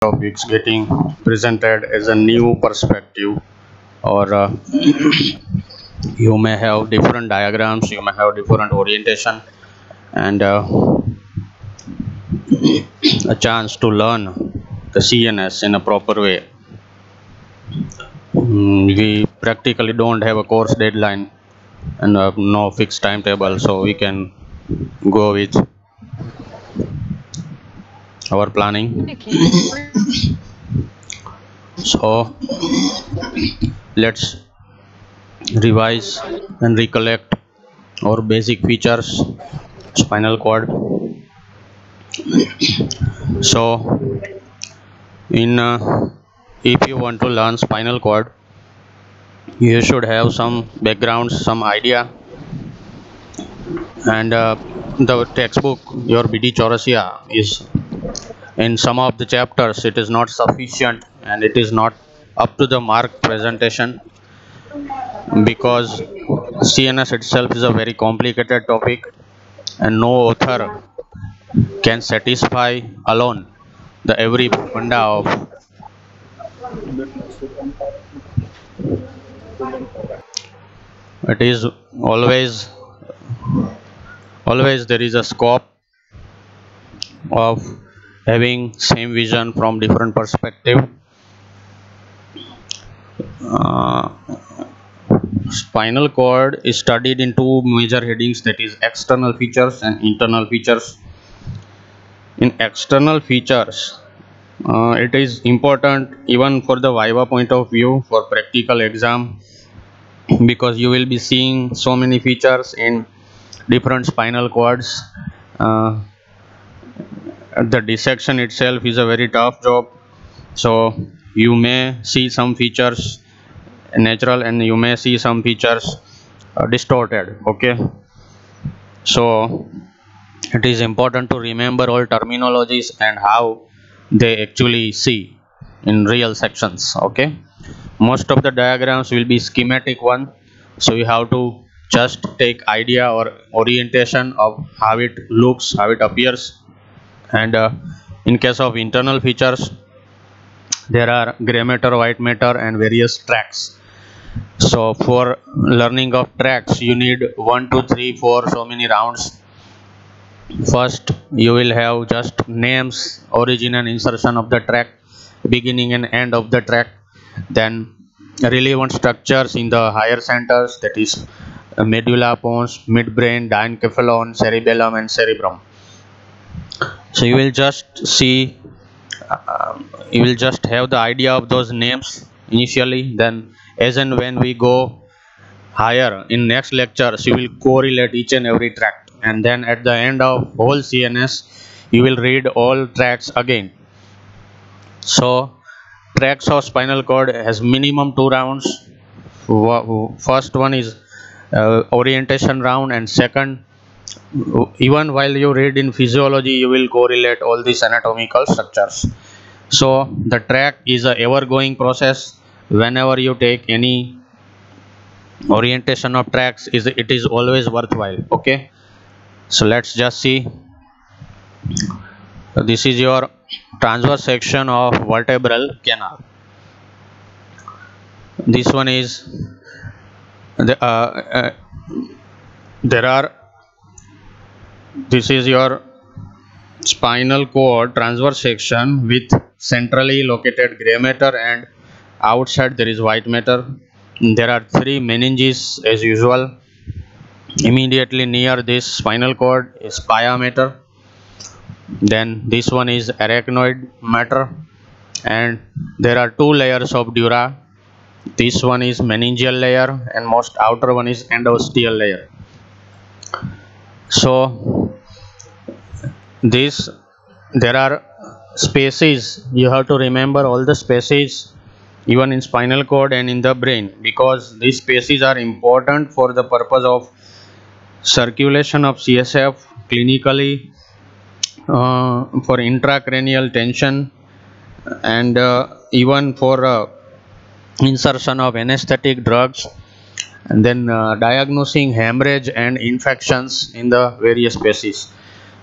topics getting presented as a new perspective, or you may have different diagrams, you may have different orientation, and a chance to learn the CNS in a proper way. We practically don't have a course deadline and no fixed timetable, so we can go with our planning. So let's revise and recollect our basic features. Spinal cord. So in if you want to learn spinal cord, you should have some background, some idea, and the textbook, your BD Chaurasia, is in some of the chapters it is not sufficient and it is not up to the mark presentation, because CNS itself is a very complicated topic and no author can satisfy alone the every funda of it. Is always there is a scope of having same vision from different perspective. Spinal cord is studied in two major headings, that is external features and internal features. In external features, it is important even for the Viva point of view, for practical exam, because you will be seeing so many features in different spinal cords. The dissection itself is a very tough job, so you may see some features natural and you may see some features distorted. Okay, so it is important to remember all terminologies and how they actually see in real sections. Okay, most of the diagrams will be schematic one, so you have to just take idea or orientation of how it looks, how it appears. And in case of internal features, there are gray matter, white matter, and various tracks. So for learning of tracks, you need 1 2 3 4 so many rounds. First you will have just names, origin and insertion of the track, beginning and end of the track, then relevant structures in the higher centers, that is medulla, pons, midbrain, diencephalon, cerebellum and cerebrum. So you will just see, you will just have the idea of those names initially, then as and when we go higher in next lectures, you will correlate each and every tract, and then at the end of whole CNS you will read all tracks again. So tracks of spinal cord has minimum 2 rounds. First one is orientation round, and second, even while you read in physiology, you will correlate all these anatomical structures. So the track is a ever going process. Whenever you take any orientation of tracks, it is always worthwhile. Okay, so let's just see. This is your transverse section of vertebral canal. This one is this is your spinal cord transverse section with centrally located gray matter, and outside there is white matter. There are 3 meninges as usual. Immediately near this spinal cord is pia matter. Then this one is arachnoid matter, and there are 2 layers of dura. This one is meningeal layer and most outer one is endosteal layer. So there are spaces, you have to remember all the spaces even in spinal cord and in the brain, because these spaces are important for the purpose of circulation of CSF clinically, for intracranial tension, and even for insertion of anesthetic drugs, and then diagnosing hemorrhage and infections in the various spaces.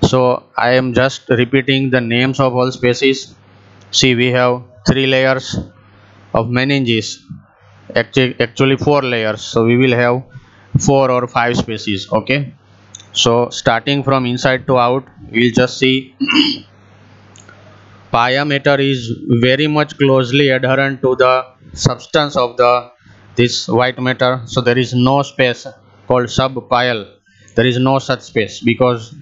So I am just repeating the names of all spaces. See, we have 3 layers of meninges, actually 4 layers, so we will have 4 or 5 species. Okay, so starting from inside to out, we'll just see pia mater is very much closely adherent to the substance of this white matter, so there is no space called subpial. There is no such space because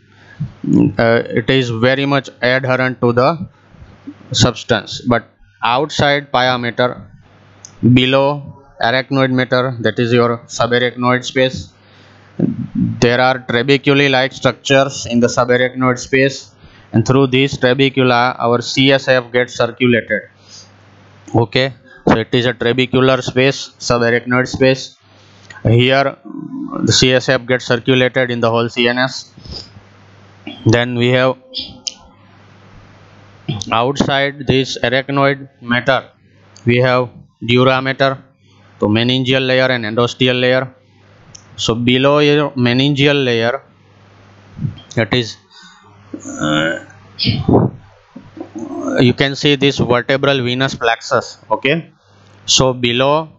it is very much adherent to the substance. But outside pia mater, below arachnoid matter, that is your subarachnoid space, there are trabeculae like structures in the subarachnoid space, and through these trabecula our CSF gets circulated. Okay, so it is a trabecular space, subarachnoid space. Here the CSF gets circulated in the whole CNS. Then we have outside this arachnoid matter, we have dura mater, so meningeal layer and endosteal layer. So below your meningeal layer, that is you can see this vertebral venous plexus. Okay, so below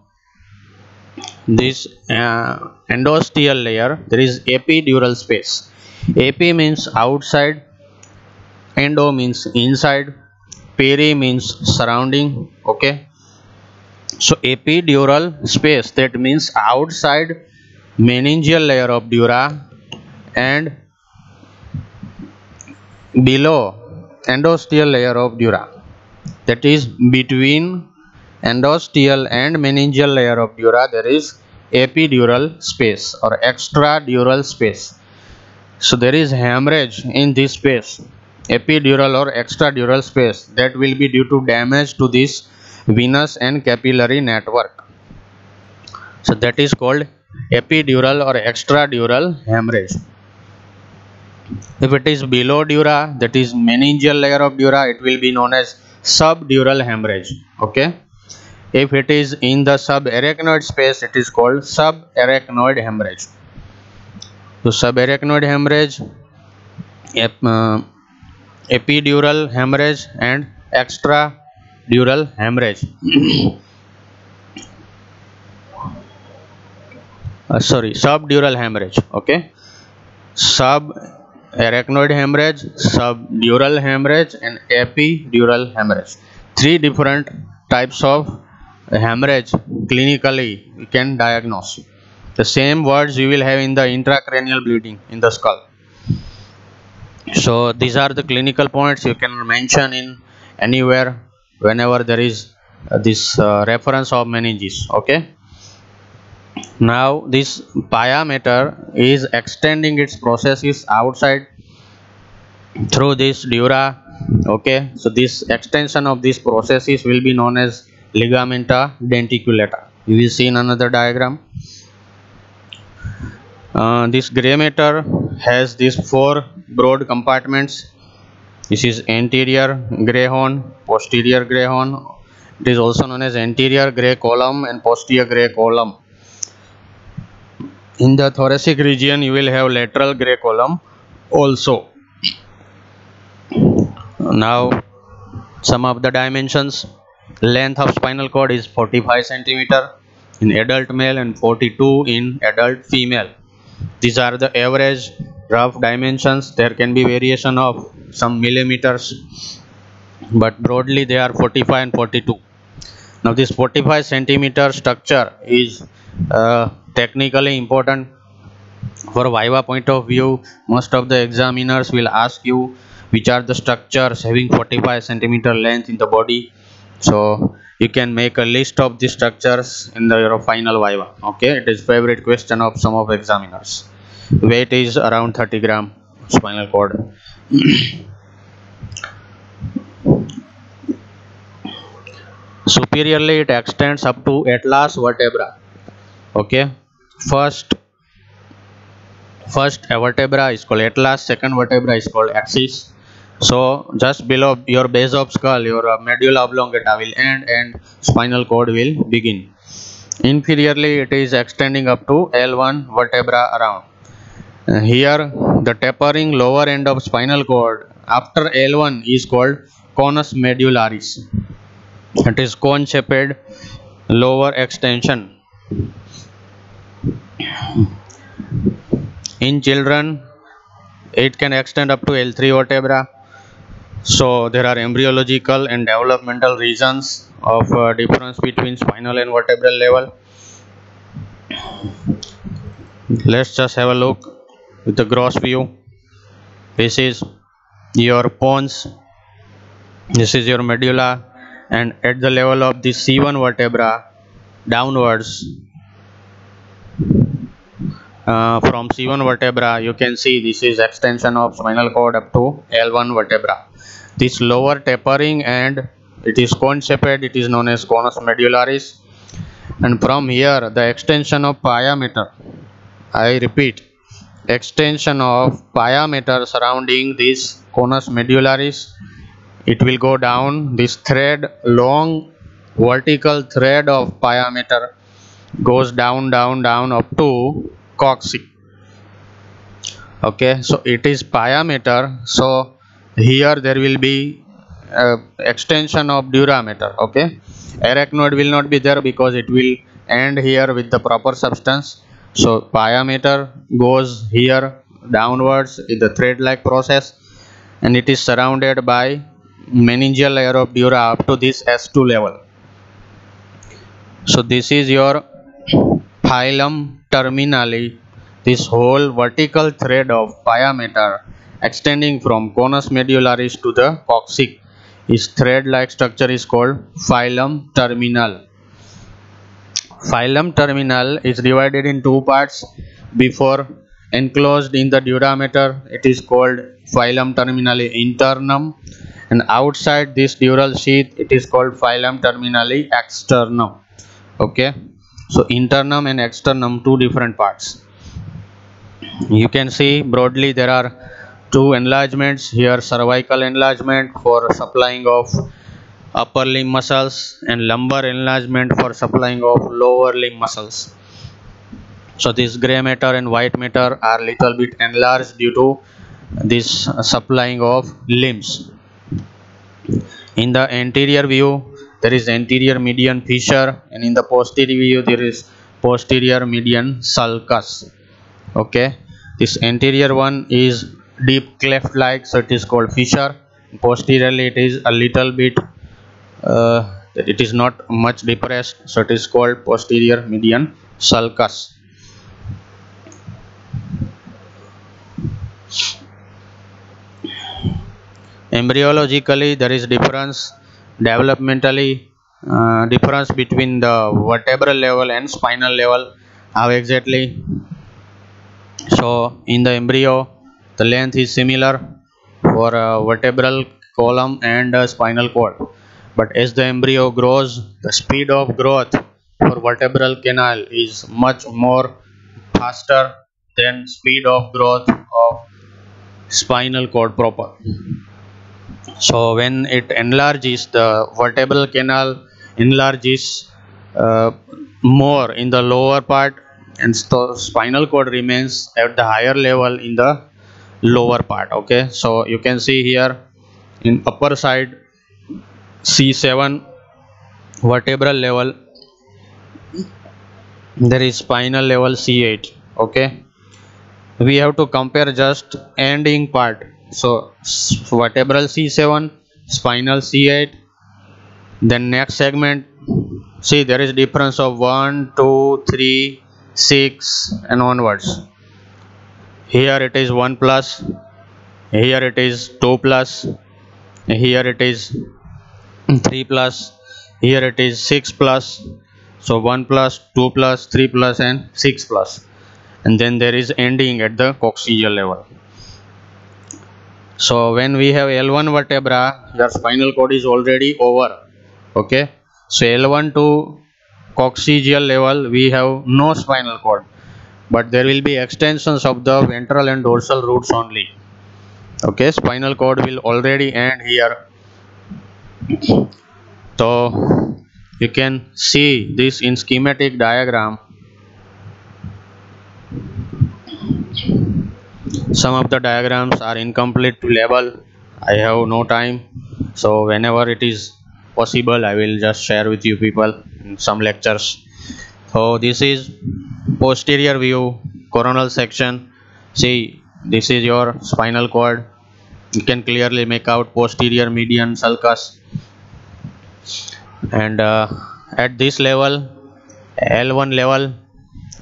this endosteal layer there is epidural space. Epi means outside, endo means inside, peri means surrounding. Okay, so epidural space, that means outside meningeal layer of dura and below endosteal layer of dura, that is between endosteal and meningeal layer of dura there is epidural space or extradural space. So there is hemorrhage in this space, epidural or extradural space, that will be due to damage to this venous and capillary network. So that is called epidural or extradural hemorrhage. If it is below dura, that is meningeal layer of dura, it will be known as subdural hemorrhage. Okay, if it is in the subarachnoid space, it is called subarachnoid hemorrhage. So subarachnoid hemorrhage, epidural hemorrhage and extradural hemorrhage. Subdural hemorrhage. Okay, subarachnoid hemorrhage, subdural hemorrhage and epidural hemorrhage. 3 different types of hemorrhage clinically we can diagnose. The same words you will have in the intracranial bleeding in the skull. So these are the clinical points you can mention in anywhere whenever there is this reference of meninges. Okay, now this pia mater is extending its processes outside through this dura. Okay, so this extension of these processes will be known as ligamenta denticulata. You will see in another diagram. This gray matter has these 4 broad compartments. This is anterior gray horn, posterior gray horn. It is also known as anterior gray column and posterior gray column. In the thoracic region you will have lateral gray column also. Now some of the dimensions. Length of spinal cord is 45 centimeter in adult male and 42 in adult female. These are the average rough dimensions. There can be variation of some millimeters, but broadly they are 45 and 42. Now this 45 centimeter structure is technically important for viva point of view. Most of the examiners will ask you which are the structures having 45 centimeter length in the body. So you can make a list of the structures in your final viva. Okay, it is favorite question of some of examiners. Weight is around 30 gram spinal cord. Superiorly it extends up to atlas vertebra. Okay, first vertebra is called atlas, second vertebra is called axis. So just below your base of skull, your medulla oblongata will end and spinal cord will begin. Inferiorly it is extending up to L1 vertebra around. Here the tapering lower end of spinal cord after L1 is called conus medullaris. It is cone-shaped lower extension. In children, it can extend up to L3 vertebra. So there are embryological and developmental reasons of difference between spinal and vertebral level. Let's just have a look with the gross view. This is your pons, this is your medulla, and at the level of the C1 vertebra downwards, from C1 vertebra you can see this is extension of spinal cord up to L1 vertebra. This lower tapering and it is cone shaped, it is known as conus medullaris, and from here the extension of pia mater, I repeat, extension of pia mater surrounding this conus medullaris, it will go down. This thread, long vertical thread of pia mater goes down up to coccyx. Okay, so it is pia mater, so here there will be extension of dura mater. Okay, arachnoid will not be there because it will end here with the proper substance. So pia mater goes here downwards in the thread like process, and it is surrounded by meningeal layer of dura up to this S2 level. So this is your phylum terminale, this whole vertical thread of pia mater extending from conus medullaris to the coccyx. Its thread like structure is called phylum terminal. Phylum terminal is divided in two parts. Before enclosed in the dura mater, it is called phylum terminale internum, and outside this dural sheath it is called phylum terminale externum. Okay, so internum and externum, two different parts. You can see broadly there are two enlargements here: cervical enlargement for supplying of upper limb muscles and lumbar enlargement for supplying of lower limb muscles. So this gray matter and white matter are little bit enlarged due to this supplying of limbs. In the anterior view there is anterior median fissure, and in the posterior view there is posterior median sulcus. Okay, this anterior one is deep cleft like, so it is called fissure. Posteriorly it is a little bit it is not much depressed, so it is called posterior median sulcus. Embryologically there is difference, developmentally difference between the vertebral level and spinal level. How exactly? So in the embryo the length is similar for vertebral column and spinal cord, but as the embryo grows, the speed of growth for vertebral canal is much more faster than speed of growth of spinal cord proper. So when it enlarges, the vertebral canal enlarges more in the lower part, and so spinal cord remains at the higher level in the lower part. Okay, so you can see here in upper side C7 vertebral level there is spinal level C8. Okay, we have to compare just ending part. So vertebral C7, spinal C8, then next segment, see there is difference of 1, 2, 3, 6 and onwards. Here it is 1 plus, here it is 2 plus, here it is 3 plus, here it is 6 plus. So 1 plus, 2 plus, 3 plus and 6 plus, and then there is ending at the coccygeal level. So when we have L1 vertebra, your spinal cord is already over. Okay, so L1 to coccygeal level we have no spinal cord, but there will be extensions of the ventral and dorsal roots only. Okay, spinal cord will already end here. So you can see this in schematic diagram. Some of the diagrams are incomplete to label. I have no time. So whenever it is possible, I will just share with you people in some lectures. So this is posterior view, coronal section. See, this is your spinal cord. You can clearly make out posterior median sulcus, and at this level, L1 level,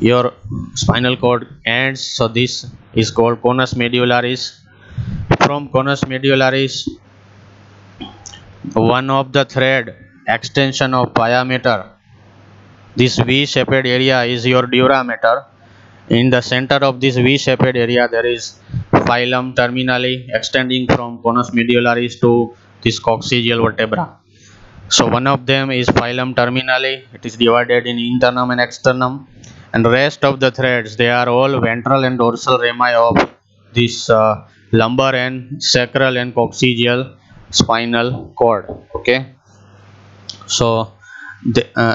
your spinal cord ends. So this is called conus medullaris. From conus medullaris, one of the thread extension of pia mater, this V-shaped area is your dura mater. In the center of this V-shaped area, there is phylum terminally extending from conus medullaris to this coccygeal vertebra. So one of them is phylum terminally. It is divided in internum and externum, and rest of the threads, they are all ventral and dorsal rami of this lumbar and sacral and coccygeal spinal cord. Okay, so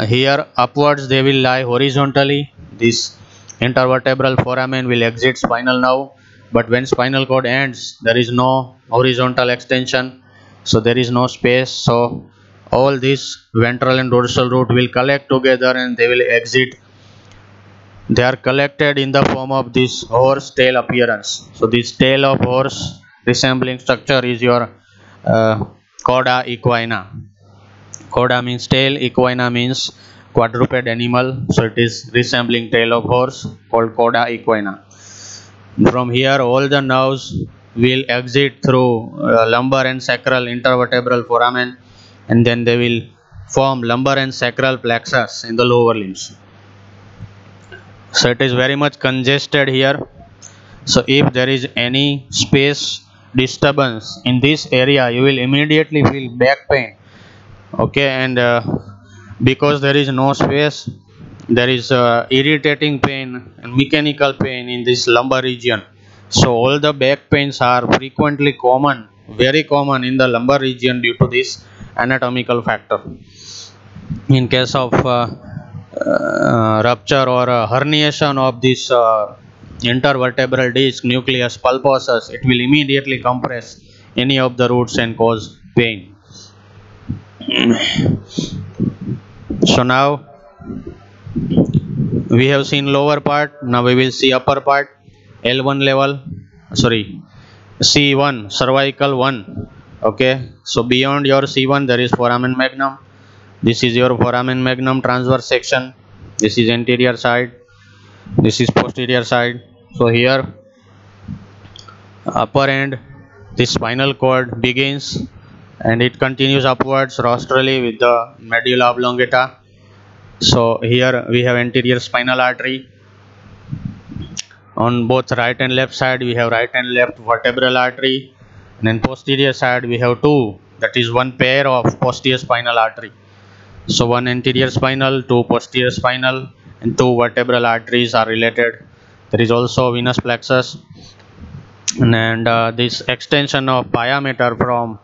here upwards they will lie horizontally. This intervertebral foramen will exit spinal nerve, but when spinal cord ends, there is no horizontal extension, so there is no space. So all this ventral and dorsal root will collect together and they will exit. They are collected in the form of this horse tail appearance. So this tail of horse resembling structure is your cauda equina. Cauda means tail, equina means quadruped animal, so it is resembling tail of horse, called cauda equina. From here all the nerves will exit through lumbar and sacral intervertebral foramen, and then they will form lumbar and sacral plexus in the lower limbs. So it is very much congested here. So if there is any space disturbance in this area, you will immediately feel back pain. Okay, and because there is no space, there is irritating pain and mechanical pain in this lumbar region. So all the back pains are frequently common, very common in the lumbar region due to this anatomical factor. In case of rupture or herniation of this intervertebral disc nucleus pulposus, it will immediately compress any of the roots and cause pain. So now we have seen lower part, now we will see upper part. L1 level, sorry, C1, cervical 1. Okay, so beyond your C1 there is foramen magnum. This is your foramen magnum transverse section. This is anterior side, this is posterior side. So here upper end, this spinal cord begins and it continues upwards rostrally with the medulla oblongata. So here we have anterior spinal artery. On both right and left side we have right and left vertebral artery, and then posterior side we have two, that is one pair of posterior spinal artery. So one anterior spinal, two posterior spinal, and two vertebral arteries are related. There is also venous plexus, and this extension of pia mater from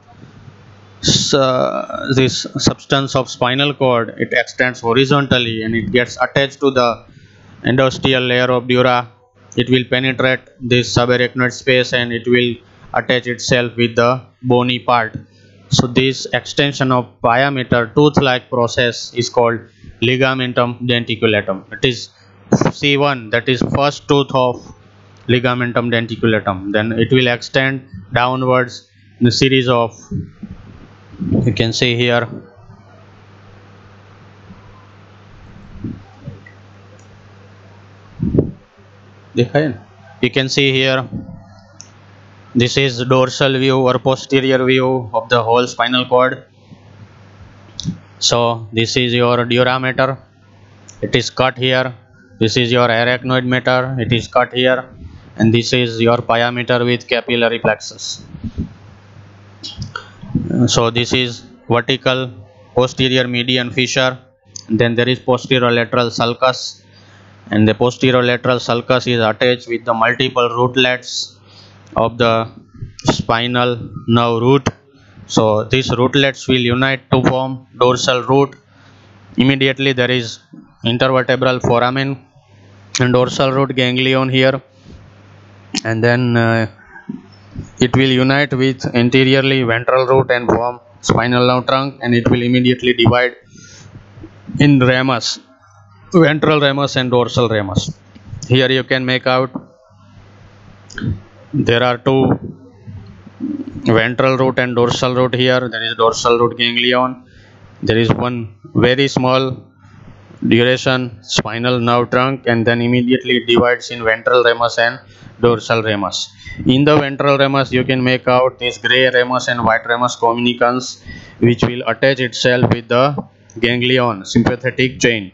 this substance of spinal cord, it extends horizontally and it gets attached to the endosteal layer of dura. It will penetrate this subarachnoid space and it will attach itself with the bony part. So this extension of pia mater tooth-like process is called ligamentum denticulatum. It is C1, that is first tooth of ligamentum denticulatum. Then it will extend downwards in a series of, you can see here, you can see here, this is dorsal view or posterior view of the whole spinal cord. So this is your dura mater, it is cut here. This is your arachnoid mater, it is cut here, and this is your pia mater with capillary plexus. So this is vertical posterior median fissure, then there is posterolateral sulcus, and the posterolateral sulcus is attached with the multiple rootlets of the spinal nerve root. So these rootlets will unite to form dorsal root. Immediately there is intervertebral foramen and dorsal root ganglion here, and then it will unite with anteriorly ventral root and form spinal nerve trunk, and it will immediately divide in ramus, ventral ramus and dorsal ramus. Here you can make out there are two ventral root and dorsal root. Here there is dorsal root ganglion. There is one very small duration spinal nerve trunk, and then immediately it divides in ventral ramus and dorsal ramus. In the ventral ramus you can make out this gray ramus and white ramus communicans, which will attach itself with the ganglion sympathetic chain.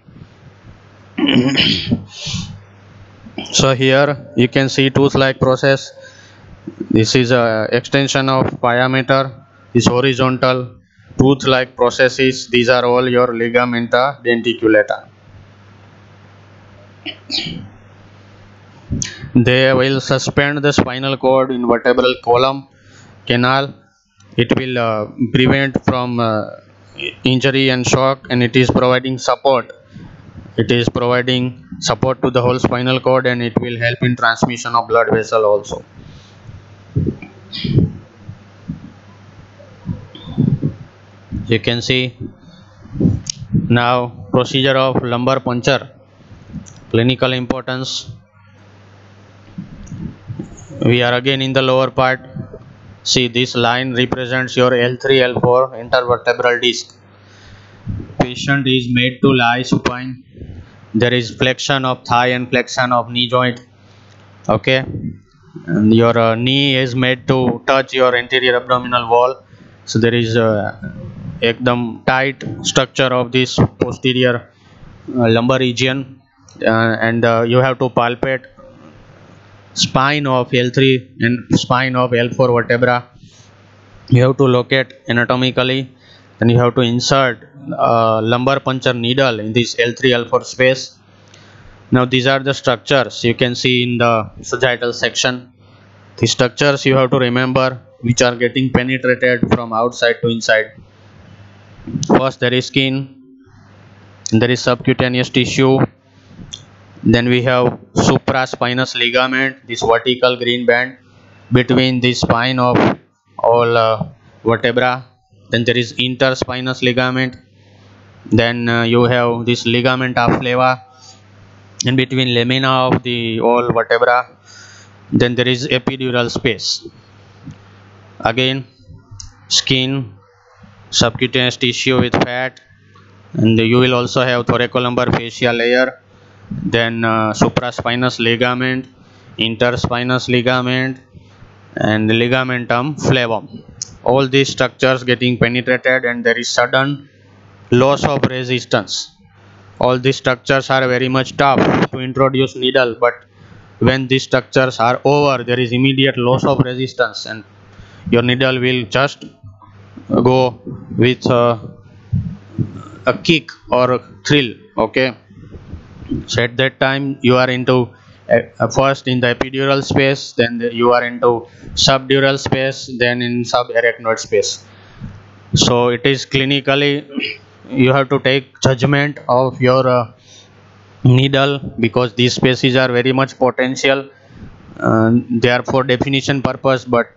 So here you can see tooth-like process. This is a extension of pyometer. This horizontal tooth-like processes. These are all your ligamenta denticulata. They will suspend the spinal cord in vertebral column canal. It will prevent from injury and shock, and it is providing support. It is providing support to the whole spinal cord, and it will help in transmission of blood vessel also. You can see now procedure of lumbar puncture. Clinical importance. We are again in the lower part. See, this line represents your L3 L4 intervertebral disc. Patient is made to lie supine. There is flexion of thigh and flexion of knee joint. Okay, and your knee is made to touch your anterior abdominal wall. So there is ekdam tight structure of this posterior lumbar region, and you have to palpate spine of L3 and spine of L4 vertebra. You have to locate anatomically, then you have to insert lumbar puncture needle in this L3 L4 space. Now these are the structures you can see in the sagittal section. The structures you have to remember, which are getting penetrated from outside to inside. First there is skin, there is subcutaneous tissue, then we have supraspinous ligament, this vertical green band between the spine of all vertebra. Then there is interspinous ligament, then you have this ligamenta flava in between lamina of the all vertebra. Then there is epidural space. Again, skin, subcutaneous tissue with fat, and you will also have thoracolumbar fascia layer, then supraspinous ligament, interspinous ligament, and ligamentum flavum. All these structures getting penetrated, and there is sudden loss of resistance. All these structures are very much tough to introduce needle, but when these structures are over, there is immediate loss of resistance, and your needle will just go with a kick or a thrill. Okay, so at that time you are into first in the epidural space, then you are into subdural space, then in subarachnoid space. So it is clinically you have to take judgment of your needle, because these spaces are very much potential. They are for definition purpose, but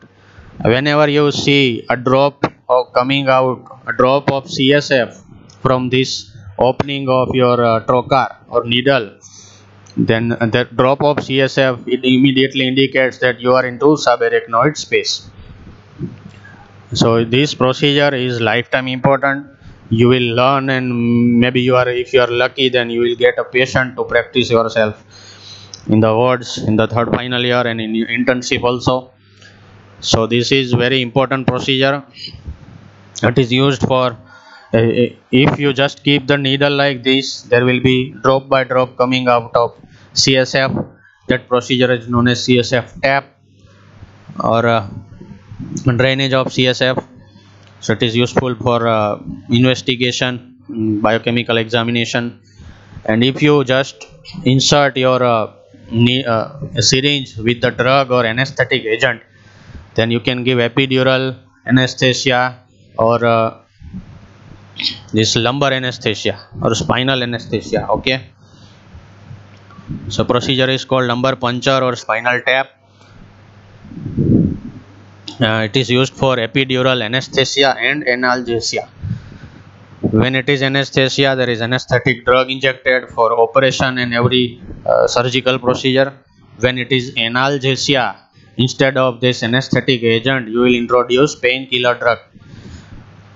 whenever you see a drop of coming out, a drop of CSF from this opening of your trocar or needle, then that drop of CSF, it immediately indicates that you are into subarachnoid space. So this procedure is lifetime important. You will learn, and maybe if you are lucky, then you will get a patient to practice yourself in the wards in the third final year and in internship also. So this is very important procedure. It is used for if you just keep the needle like this, there will be drop by drop coming out of CSF. That procedure is known as CSF tap or drainage of CSF. So it is useful for investigation, biochemical examination. And if you just insert your syringe with the drug or anesthetic agent, then you can give epidural anesthesia or this lumbar anesthesia or spinal anesthesia. Okay, so procedure is called lumbar puncture or spinal tap. It is used for epidural anesthesia and analgesia. When it is anesthesia, there is anesthetic drug injected for operation and every surgical procedure. When it is analgesia, instead of this anesthetic agent, you will introduce painkiller drug.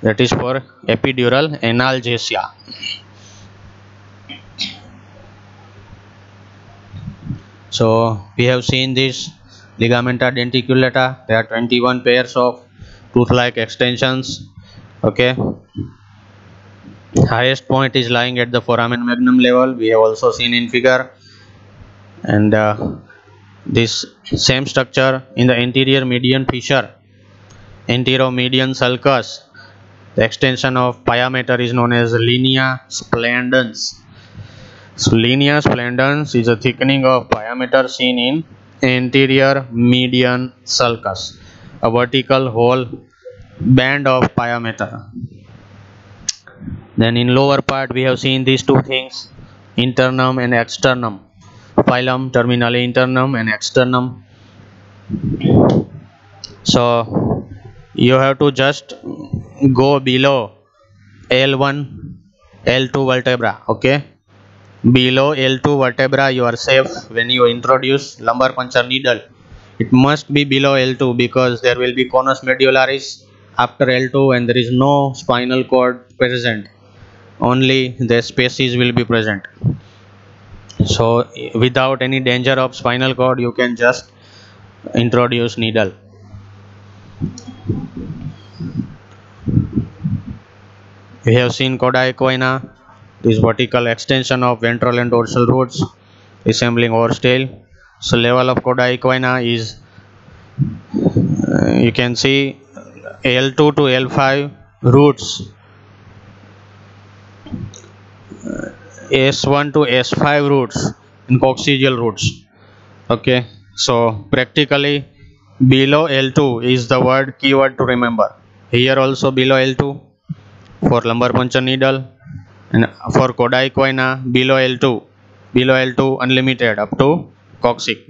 That is for epidural analgesia. So we have seen this ligamenta denticulata. There are 21 pairs of tooth-like extensions. Okay. Highest point is lying at the foramen magnum level. We have also seen in figure. And this same structure in the anterior median fissure, anteromedian sulcus, the extension of pia mater is known as linea splendens. So linea splendens is a thickening of pia mater seen in anterior median sulcus, a vertical whole band of pia mater. Then in lower part we have seen these two things, internum and externum, phylum terminale internum and externum. So you have to just go below L1, L2 vertebra. Okay, below L2 vertebra you are safe when you introduce lumbar puncture needle. It must be below L2 because there will be conus medullaris after L2 and there is no spinal cord present. Only the species will be present. So without any danger of spinal cord, you can just introduce needle. We have seen coda equina, this vertical extension of ventral and dorsal roots resembling horse tail. So level of coda equina is, you can see L2 to L5 roots, S1 to S5 roots in coccygeal roots. Okay, so practically below L2 is the word keyword to remember. Here also below L2 for lumbar puncture needle, and for coda equina below L2 unlimited up to coccyx.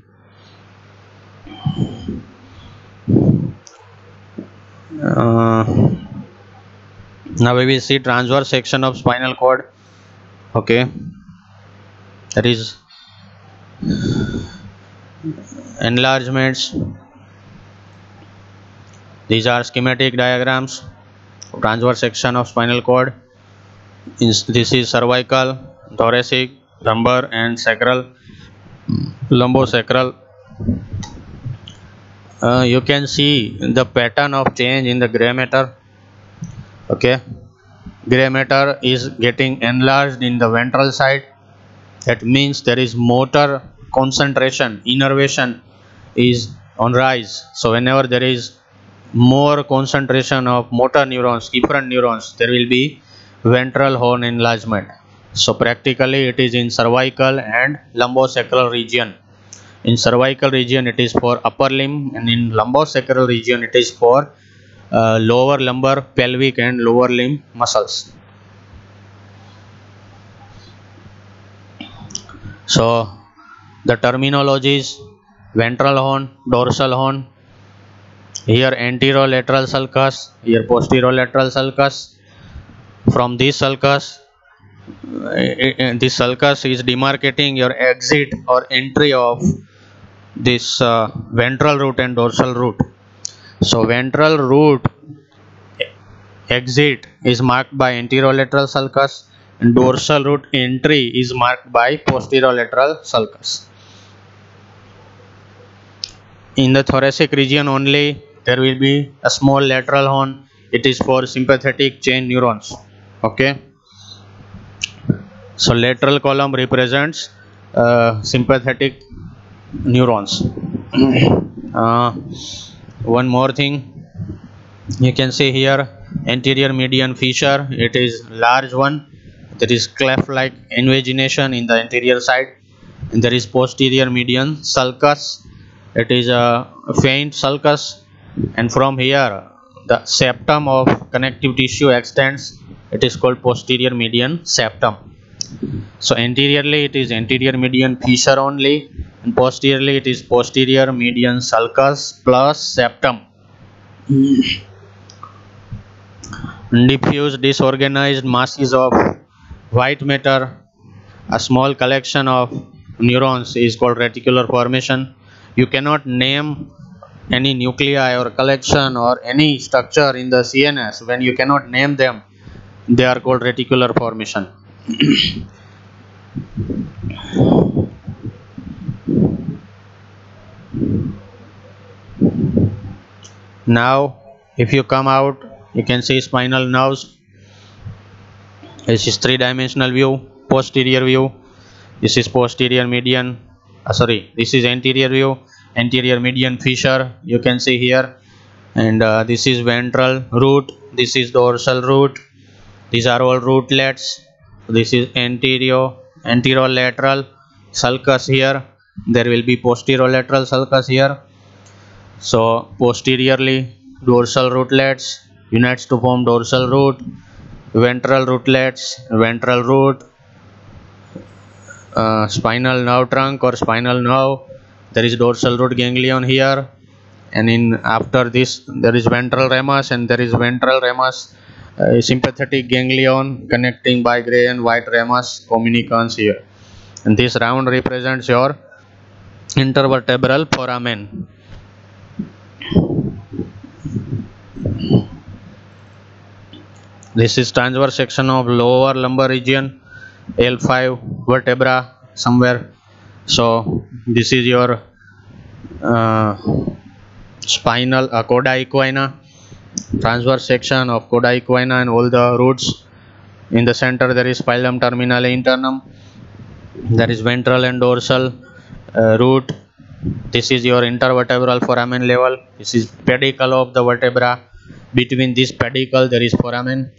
Now we will see transverse section of spinal cord. Okay, that is enlargements. These are schematic diagrams of transverse section of spinal cord. This is cervical, thoracic, lumbar and sacral, lumbosacral. You can see the pattern of change in the gray matter. Okay, gray matter is getting enlarged in the ventral side. That means there is motor concentration, innervation is on rise. So whenever there is more concentration of motor neurons, efferent neurons, there will be ventral horn enlargement. So practically it is in cervical and lumbosacral region. In cervical region it is for upper limb, and in lumbosacral region it is for lower lumbar, pelvic and lower limb muscles. So the terminologies: ventral horn, dorsal horn, here anterolateral sulcus, here posterolateral sulcus. From this sulcus, this sulcus is demarcating your exit or entry of this ventral root and dorsal root. So ventral root exit is marked by anterolateral sulcus, and dorsal root entry is marked by posterolateral sulcus. In the thoracic region only there will be a small lateral horn. It is for sympathetic chain neurons. Okay, so lateral column represents sympathetic neurons. One more thing, you can see here anterior median fissure. It is large one. There is cleft like invagination in the anterior side, and there is posterior median sulcus. It is a faint sulcus, and from here the septum of connective tissue extends. It is called posterior median septum. So anteriorly it is anterior median fissure only, and posteriorly it is posterior median sulcus plus septum. Diffuse disorganized masses of white matter, a small collection of neurons, is called reticular formation. You cannot name any nuclei or collection or any structure in the CNS. When you cannot name them, they are called reticular formation. Now if you come out, you can see spinal nerves. This is three-dimensional view, posterior view. This is posterior median, this is anterior view, anterior median fissure, you can see here. And this is ventral root, this is dorsal root. These are all rootlets. This is anterolateral sulcus here. There will be posterolateral sulcus here. So posteriorly, dorsal rootlets unites to form dorsal root, ventral rootlets, ventral root, spinal nerve trunk or spinal nerve. There is dorsal root ganglion here, and after this there is ventral ramus, and there is ventral ramus sympathetic ganglion connecting by gray and white ramus communicans here. And this round represents your intervertebral foramen. This is transverse section of lower lumbar region, L5 vertebra somewhere. So this is your spinal coda equina, transverse section of coda equina and all the roots. In the center there is spilum terminale internum. There is ventral and dorsal root. This is your intervertebral foramen level. This is pedicle of the vertebra. Between this pedicle there is foramen.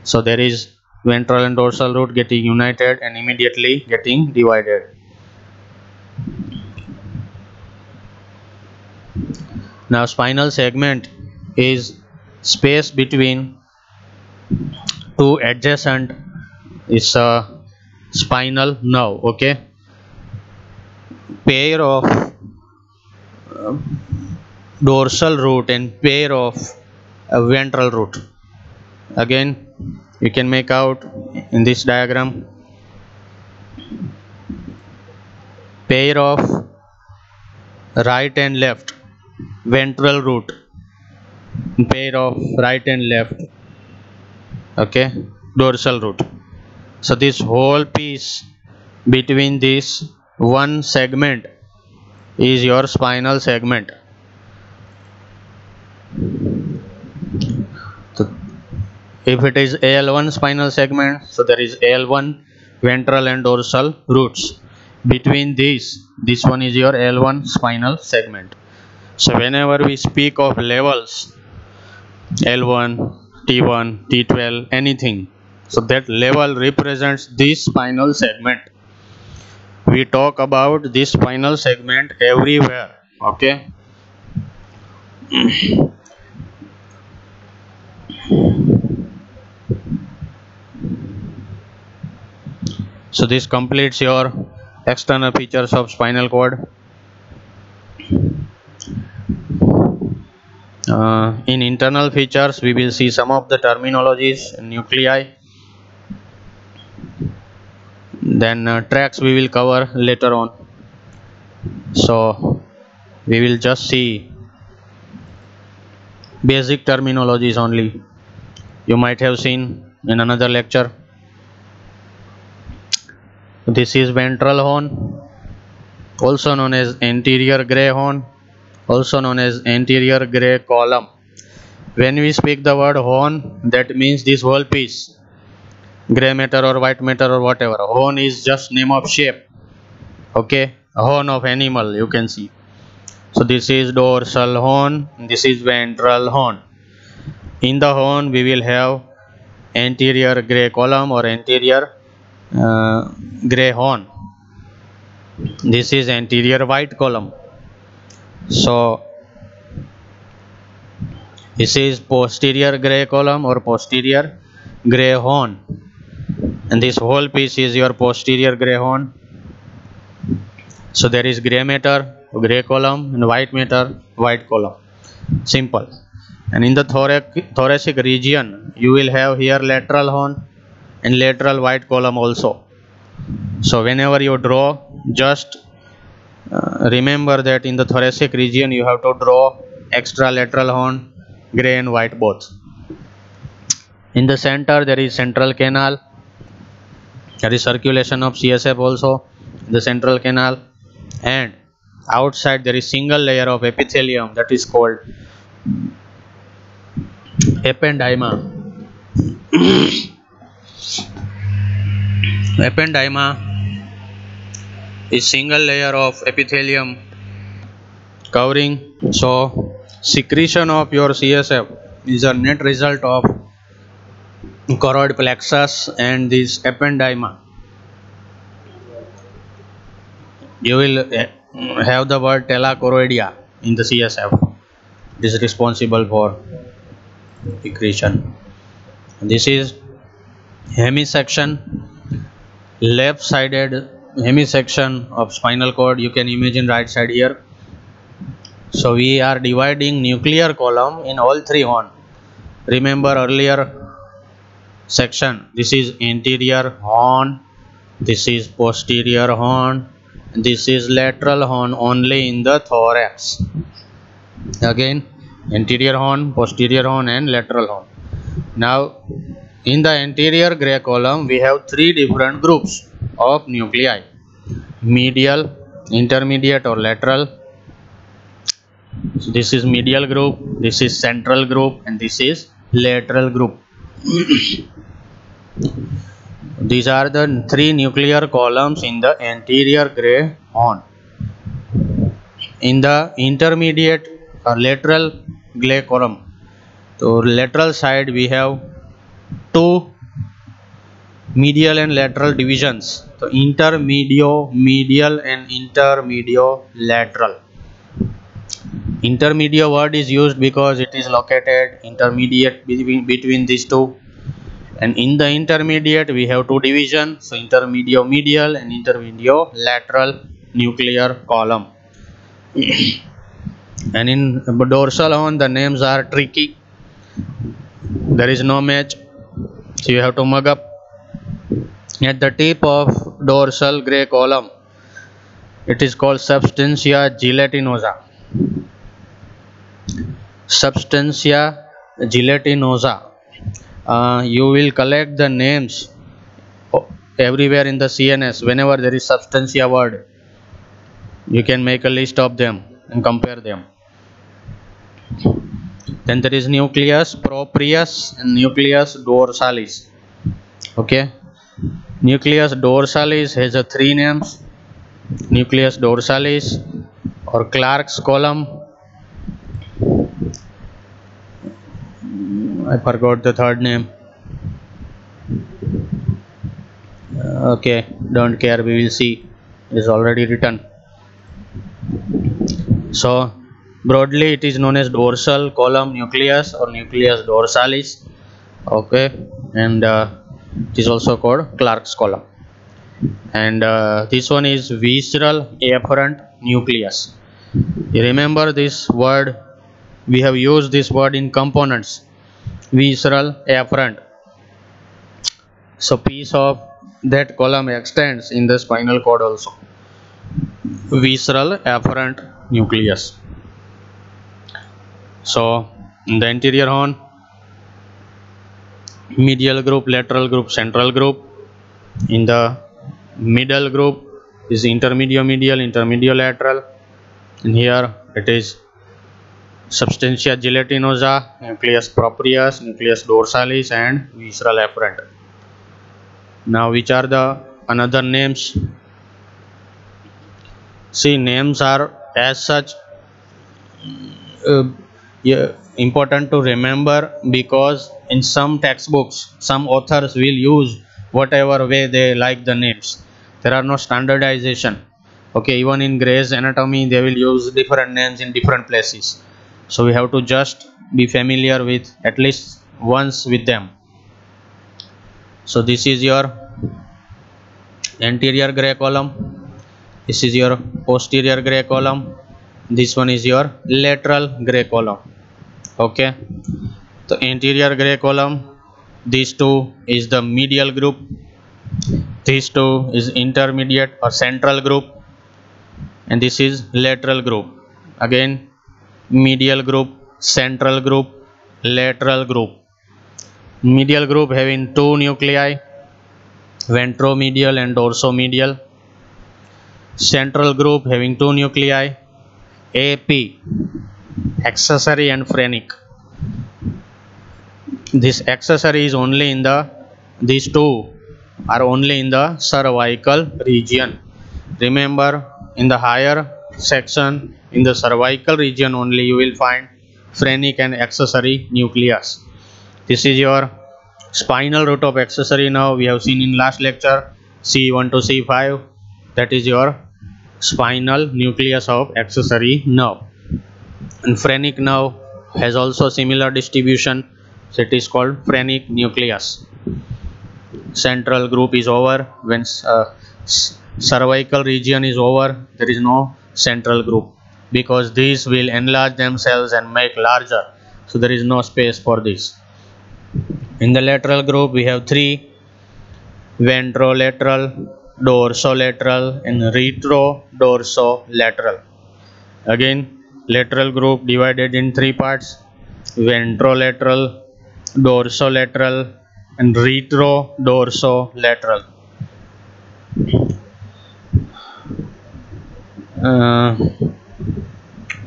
So there is ventral and dorsal root getting united and immediately getting divided. Now spinal segment is space between two adjacent is a spinal nerve. Okay, pair of dorsal root and pair of ventral root. Again you can make out in this diagram, pair of right and left ventral root, pair of right and left, okay, dorsal root. So this whole piece between this one segment is your spinal segment. So if it is AL1 spinal segment, so there is AL1 ventral and dorsal roots. Between these, this one is your L1 spinal segment. So whenever we speak of levels, L1, T1, T12, anything, so that level represents this spinal segment. We talk about this spinal segment everywhere. Okay. So this completes your external features of spinal cord. In internal features, we will see some of the terminologies, nuclei. Then tracks we will cover later on. So we will just see basic terminologies only. You might have seen in another lecture. This is ventral horn, also known as anterior gray horn, also known as anterior gray column. When we speak the word horn, that means this whole piece, gray matter or white matter or whatever. Horn is just name of shape. Okay, a horn of animal, you can see. So this is dorsal horn, this is ventral horn. In the horn we will have anterior gray column or anterior gray horn. This is anterior white column. So this is posterior gray column or posterior gray horn, and this whole piece is your posterior gray horn. So there is gray matter, gray column, and white matter, white column. Simple. And in the thoracic region, you will have here lateral horn and lateral white column also. So whenever you draw, just remember that in the thoracic region you have to draw extra lateral horn, gray and white both. In the center there is central canal. There is circulation of CSF also in the central canal, and outside there is single layer of epithelium that is called ependyma. Ependyma is single layer of epithelium covering. So secretion of your CSF is a net result of choroid plexus and this ependyma. You will have the word telachoroidea in the CSF. It is responsible for secretion. This is hemisection, left sided hemisection of spinal cord. You can imagine right side here. So we are dividing nuclear column in all three horn. Remember earlier section, this is anterior horn, this is posterior horn, this is lateral horn only in the thorax. Again anterior horn, posterior horn and lateral horn. Now in the anterior gray column we have three different groups of nuclei: medial, intermediate or lateral. So this is medial group, this is central group and this is lateral group. These are the three nuclear columns in the anterior gray horn. In the intermediate or lateral gray column, so lateral side we have two medial and lateral divisions. So intermedio medial and intermedio lateral. Intermedio word is used because it is located intermediate between these two, and in the intermediate we have two divisions, so intermedio medial and intermedio lateral nuclear column. And in dorsal horn the names are tricky, there is no match, so you have to mug up. At the tip of dorsal gray column it is called substantia gelatinosa. Substantia gelatinosa. You will collect the names everywhere in the CNS. Whenever there is substantia word, you can make a list of them and compare them. Then there is nucleus proprius and nucleus dorsalis. Okay, nucleus dorsalis has a three names: nucleus dorsalis or Clark's column. I forgot the third name. Okay, don't care, we will see, it is already written. So broadly it is known as dorsal column nucleus or nucleus dorsalis. Okay, and it is also called Clark's column. And this one is visceral afferent nucleus. You remember this word, we have used this word in components: visceral afferent. So piece of that column extends in the spinal cord also. Visceral afferent nucleus. So in the anterior horn, medial group, lateral group, central group. In the middle group is intermedio medial, intermedio lateral, and here it is substantia gelatinosa, nucleus proprius, nucleus dorsalis and visceral afferent. Now which are the another names? See, names are as such important to remember, because in some textbooks some authors will use whatever way they like the names. There are no standardization. Okay, even in Gray's Anatomy they will use different names in different places. So we have to just be familiar with at least once with them. So this is your anterior gray column, this is your posterior gray column, this one is your lateral gray column. Okay, the interior gray column, these two is the medial group, these two is intermediate or central group, and this is lateral group. Again, medial group, central group, lateral group. Medial group having two nuclei, ventromedial and dorsomedial. Central group having two nuclei, AP, accessory and phrenic. This accessory is only in the, these two are only in the cervical region. Remember, in the higher section, in the cervical region only you will find phrenic and accessory nucleus. This is your spinal root of accessory nerve. We have seen in last lecture, C1 to C5, that is your spinal nucleus of accessory nerve. And phrenic nerve has also similar distribution, so it is called phrenic nucleus. Central group is over. When cervical region is over, there is no central group, because these will enlarge themselves and make larger, so there is no space for this. In the lateral group we have three: ventrolateral, dorsolateral and retrodorsolateral. Again, lateral group divided in three parts: ventrolateral, dorsolateral and retrodorsolateral.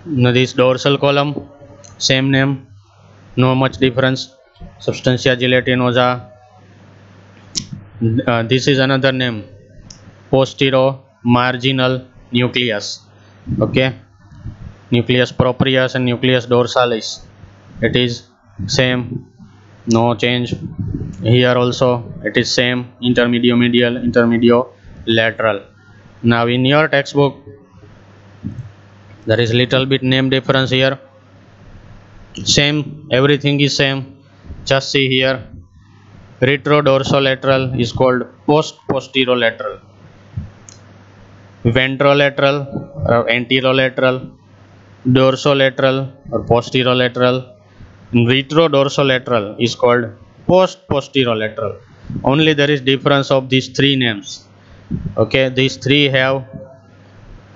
Now this dorsal column, same name, no much difference, substantia gelatinosa. This is another name, posteromarginal nucleus. Okay, nucleus proprius and nucleus dorsalis, it is same, no change. Here also it is same, intermediomedial, intermediolateral. Now in your textbook there is little bit name difference here. Same, everything is same, just see here, retrodorsolateral is called posterolateral, ventrolateral or anterolateral, dorsolateral or posterolateral, and retrodorsolateral is called posterolateral. Only there is difference of these three names. Okay, these three have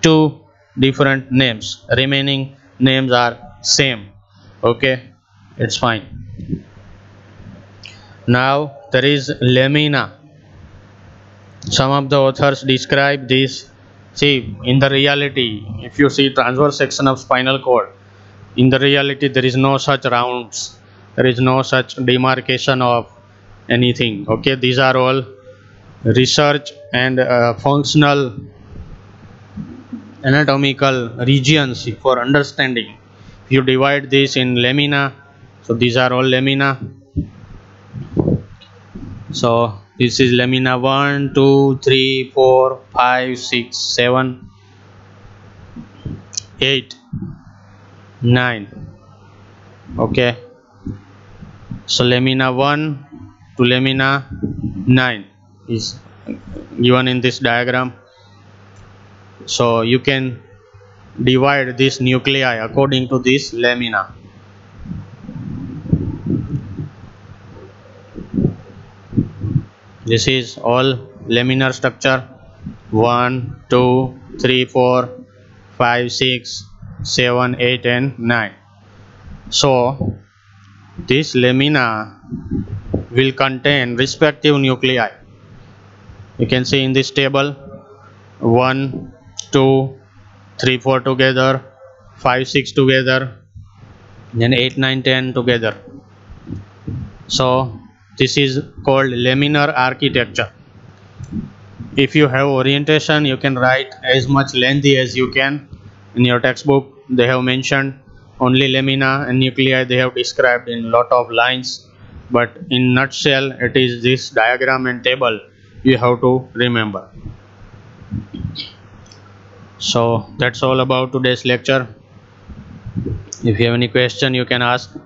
two different names, remaining names are same. Okay, it's fine. Now there is lamina. Some of the authors describe this. See, in the reality, if you see transverse section of spinal cord, in the reality there is no such rounds, there is no such demarcation of anything. Okay, these are all research and functional anatomical regions for understanding. If you divide this in lamina, so these are all lamina. So this is lamina 1, 2, 3, 4, 5, 6, 7, 8, 9. Okay, so lamina 1 to lamina 9 is given in this diagram. So you can divide this nuclei according to this lamina. This is all laminar structure: 1, 2, 3, 4, 5, 6, 7, 8 and 9. So this lamina will contain respective nuclei. You can see in this table 1, 2, 3, 4 together, 5, 6 together, then 8, 9, 10 together. So this is called laminar architecture. If you have orientation, you can write as much lengthy as you can. In your textbook they have mentioned only lamina and nuclei, they have described in lot of lines, but in nutshell it is this diagram and table you have to remember. So that's all about today's lecture. If you have any question you can ask.